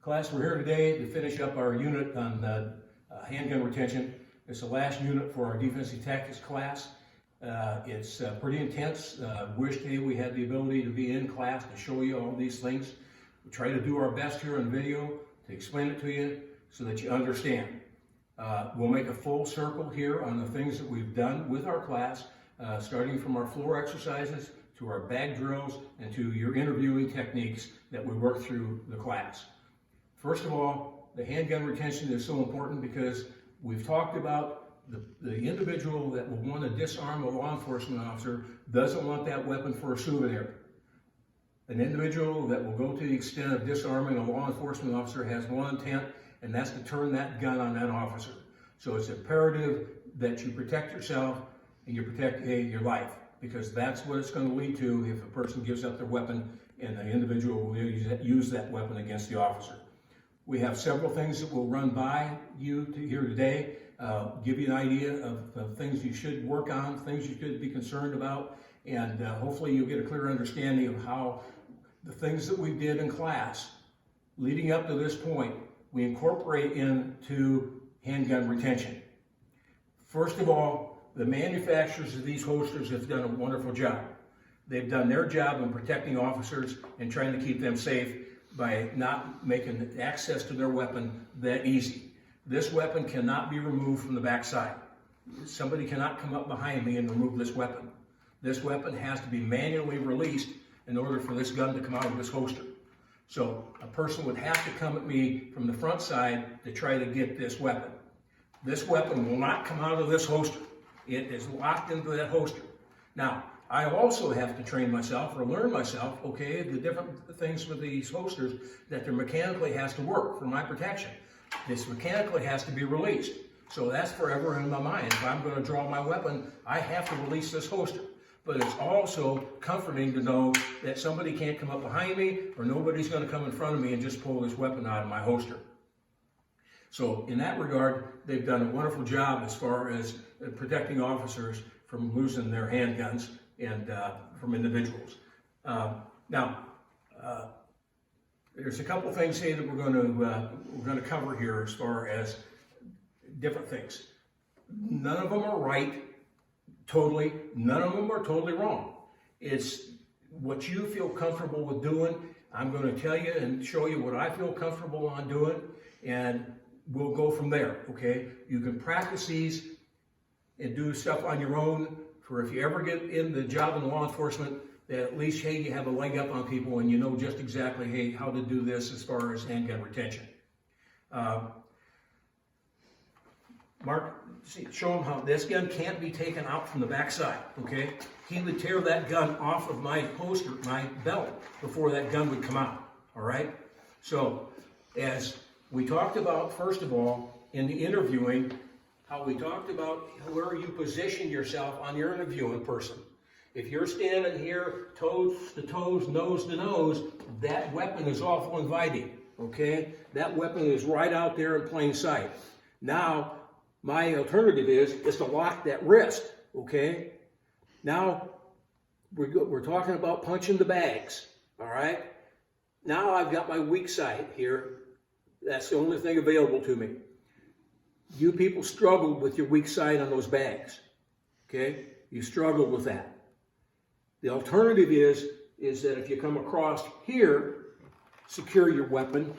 Class, we're here today to finish up our unit on handgun retention. It's the last unit for our defensive tactics class. It's pretty intense. Wish we had the ability to be in class to show you all these things. We try to do our best here on video to explain it to you so that you understand. We'll make a full circle here on the things that we've done with our class, starting from our floor exercises to our bag drills and to your interviewing techniques that we work through the class. First of all, the handgun retention is so important because we've talked about the individual that will want to disarm a law enforcement officer doesn't want that weapon for a souvenir. An individual that will go to the extent of disarming a law enforcement officer has one intent, and that's to turn that gun on that officer. So it's imperative that you protect yourself and you protect your life, because that's what it's going to lead to if a person gives up their weapon and the individual will use that weapon against the officer. We have several things that we'll run by you here today, give you an idea of things you should work on, things you should be concerned about, and hopefully you'll get a clear understanding of how the things that we did in class leading up to this point, we incorporate into handgun retention. First of all, the manufacturers of these holsters have done a wonderful job. They've done their job in protecting officers and trying to keep them safe by not making access to their weapon that easy. This weapon cannot be removed from the backside. Somebody cannot come up behind me and remove this weapon. This weapon has to be manually released in order for this gun to come out of this holster. So a person would have to come at me from the front side to try to get this weapon. This weapon will not come out of this holster. It is locked into that holster. Now, I also have to train myself or learn myself, okay, the different things with these holsters, that there mechanically has to work for my protection. This mechanically has to be released. So that's forever in my mind. If I'm going to draw my weapon, I have to release this holster. But it's also comforting to know that somebody can't come up behind me or nobody's going to come in front of me and just pull this weapon out of my holster. So in that regard, they've done a wonderful job as far as protecting officers from losing their handguns and from individuals. Now, there's a couple things here that we're going to cover here as far as different things. None of them are right, totally. None of them are totally wrong. It's what you feel comfortable with doing. I'm going to tell you and show you what I feel comfortable on doing, and we'll go from there. Okay? You can practice these and do stuff on your own. For if you ever get in the job in law enforcement, that at least, hey, you have a leg up on people and you know just exactly, hey, how to do this as far as handgun retention. Mark, show them how this gun can't be taken out from the backside, okay? He would tear that gun off of my holster, my belt, before that gun would come out, all right? So, as we talked about, first of all, in the interviewing, how we talked about where you position yourself on your interviewing person. If you're standing here, toes to toes, nose to nose, that weapon is awful inviting, okay? That weapon is right out there in plain sight. Now, my alternative is to lock that wrist, okay? Now, we're talking about punching the bags, all right? Now I've got my weak side here. That's the only thing available to me. You people struggled with your weak side on those bags, okay? You struggled with that. The alternative is that if you come across here, secure your weapon.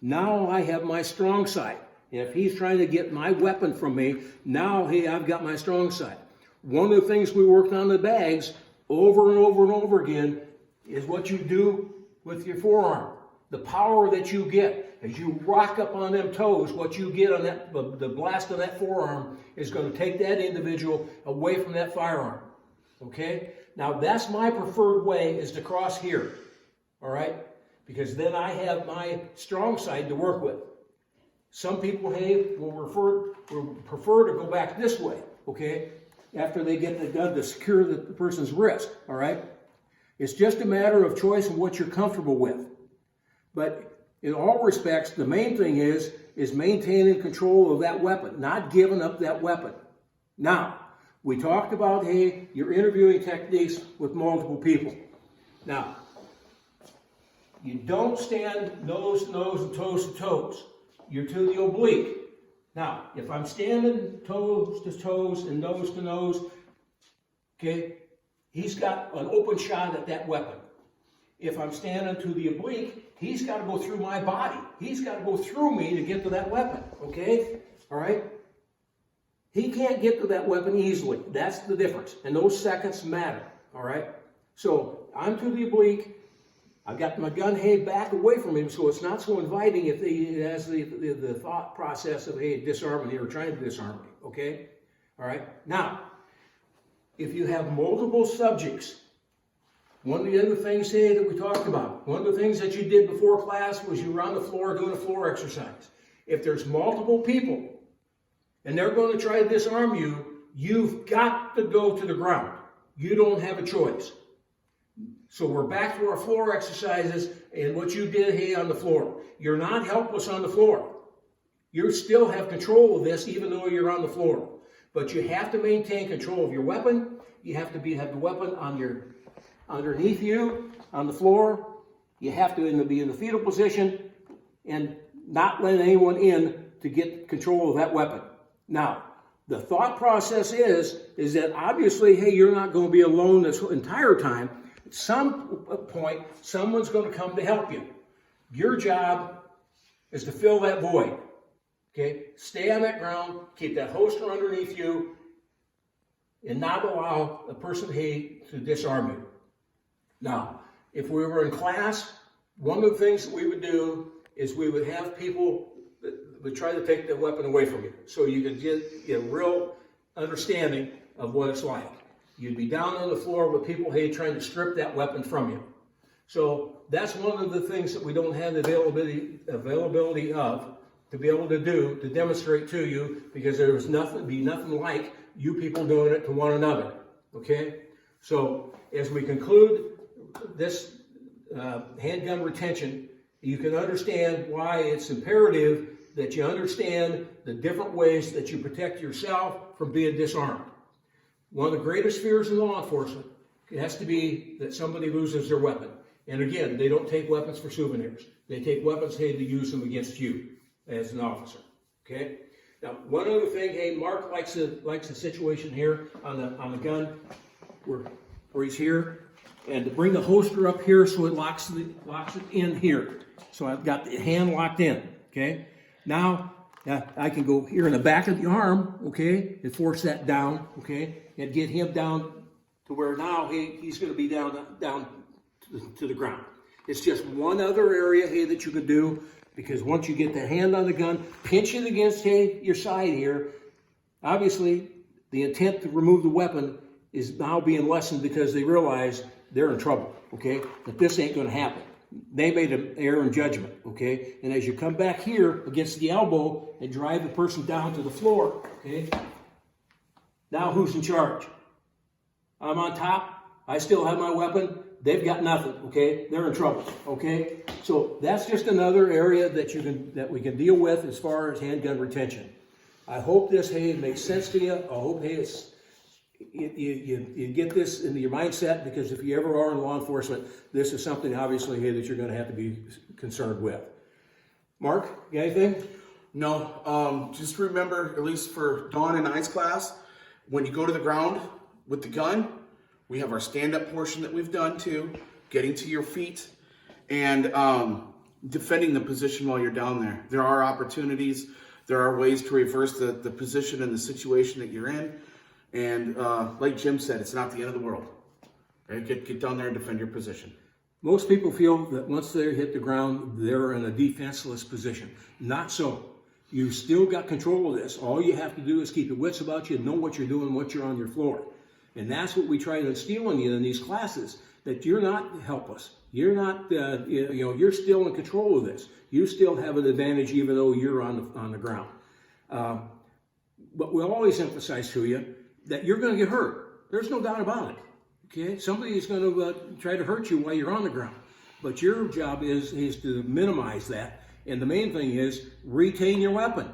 Now I have my strong side. And if he's trying to get my weapon from me, now, hey, I've got my strong side. One of the things we worked on the bags over and over and over again is what you do with your forearm. The power that you get as you rock up on them toes, what you get on that, the blast of that forearm is going to take that individual away from that firearm. Okay? Now, that's my preferred way, is to cross here. All right? Because then I have my strong side to work with. Some people, hey, will prefer to go back this way, okay, after they get the gun to secure the person's wrist, all right? It's just a matter of choice and what you're comfortable with. But in all respects, the main thing is maintaining control of that weapon, not giving up that weapon. Now, we talked about, hey, your interviewing techniques with multiple people. Now, You don't stand nose to nose and toes to toes. You're to the oblique. Now, if I'm standing toes to toes and nose to nose, okay, he's got an open shot at that weapon. If I'm standing to the oblique, he's got to go through my body. He's got to go through me to get to that weapon, okay? All right? He can't get to that weapon easily. That's the difference. And those seconds matter, all right? So I'm to the oblique. I've got my gun, hey, back away from him, so it's not so inviting if he has the thought process of, hey, disarm me or trying to disarm me, okay? All right? Now, if you have multiple subjects, one of the other things, hey, that we talked about, one of the things that you did before class was you were on the floor doing a floor exercise. If there's multiple people and they're going to try to disarm you, you've got to go to the ground. You don't have a choice. So we're back to our floor exercises and what you did, hey, on the floor. You're not helpless on the floor. You still have control of this even though you're on the floor. But you have to maintain control of your weapon. You have to have the weapon underneath you on the floor. You have to be in the fetal position and not let anyone in to get control of that weapon. Now, the thought process is that obviously, hey, you're not going to be alone this entire time. At some point, someone's going to come to help you. Your job is to fill that void. Okay? Stay on that ground, keep that holster underneath you, and not allow a person, hey, to disarm you. Now, if we were in class, one of the things that we would do is we would have people that would try to take the weapon away from you, so you could get a real understanding of what it's like. You'd be down on the floor with people, hey, trying to strip that weapon from you. So that's one of the things that we don't have the availability of to be able to do, to demonstrate to you, because there was nothing like you people doing it to one another. Okay? So as we conclude this handgun retention, you can understand why it's imperative that you understand the different ways that you protect yourself from being disarmed. One of the greatest fears in law enforcement has to be that somebody loses their weapon. And again, they don't take weapons for souvenirs. They take weapons, hey, to use them against you as an officer. Okay? Now, one other thing, hey, Mark likes the situation here on the gun where he's here, and to bring the holster up here so it locks it in here. So I've got the hand locked in. Okay? Now I can go here in the back of the arm, okay, and force that down, okay, and get him down to where now he's going to be down to the ground. It's just one other area, hey, that you can do, because once you get the hand on the gun, pinch it against, hey, your side here, obviously the intent to remove the weapon is now being lessened because they realize they're in trouble, okay, that this ain't going to happen. They made an error in judgment, okay? And as you come back here against the elbow and drive the person down to the floor, okay? Now who's in charge? I'm on top. I still have my weapon. They've got nothing, okay? They're in trouble, okay? So that's just another area that we can deal with as far as handgun retention. I hope this, hey, makes sense to you. I hope, hey, you get this into your mindset, because if you ever are in law enforcement, this is something obviously here that you're going to have to be concerned with. Mark, you got anything? No, just remember, at least for Dawn and I's class, when you go to the ground with the gun, we have our stand-up portion that we've done too, getting to your feet, and defending the position while you're down there. There are opportunities, there are ways to reverse the position and the situation that you're in. And like Jim said, it's not the end of the world. Right? Get down there and defend your position. Most people feel that once they hit the ground, they're in a defenseless position. Not so. You still got control of this. All you have to do is keep your wits about you, know what you're doing, what you're on your floor. And that's what we try to instill in you in these classes, that you're not helpless. You're not, you're still in control of this. You still have an advantage even though you're on the ground. But we'll always emphasize to you that you're going to get hurt. There's no doubt about it. Okay? Somebody is going to try to hurt you while you're on the ground. But your job is to minimize that. And the main thing is retain your weapon.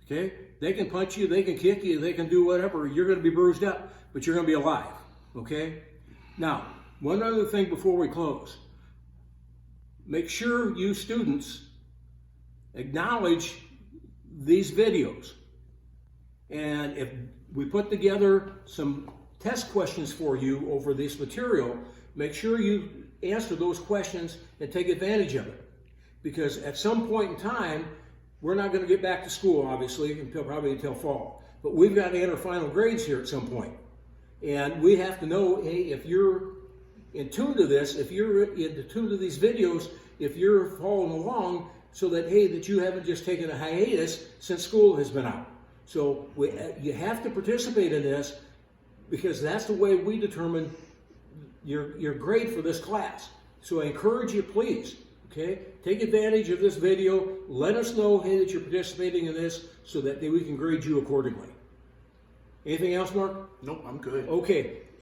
Okay? They can punch you, they can kick you, they can do whatever. You're going to be bruised up, but you're going to be alive. Okay? Now, one other thing before we close. make sure you students acknowledge these videos. And if we put together some test questions for you over this material, make sure you answer those questions and take advantage of it. Because at some point in time, we're not going to get back to school, obviously, probably until fall. But we've got to enter final grades here at some point. And we have to know, hey, if you're in tune to this, if you're in tune to these videos, if you're following along, so that, hey, that you haven't just taken a hiatus since school has been out. So you have to participate in this, because that's the way we determine your grade for this class. So I encourage you, please, okay, take advantage of this video. Let us know, hey, that you're participating in this, so that we can grade you accordingly. Anything else, Mark? Nope, I'm good. Okay.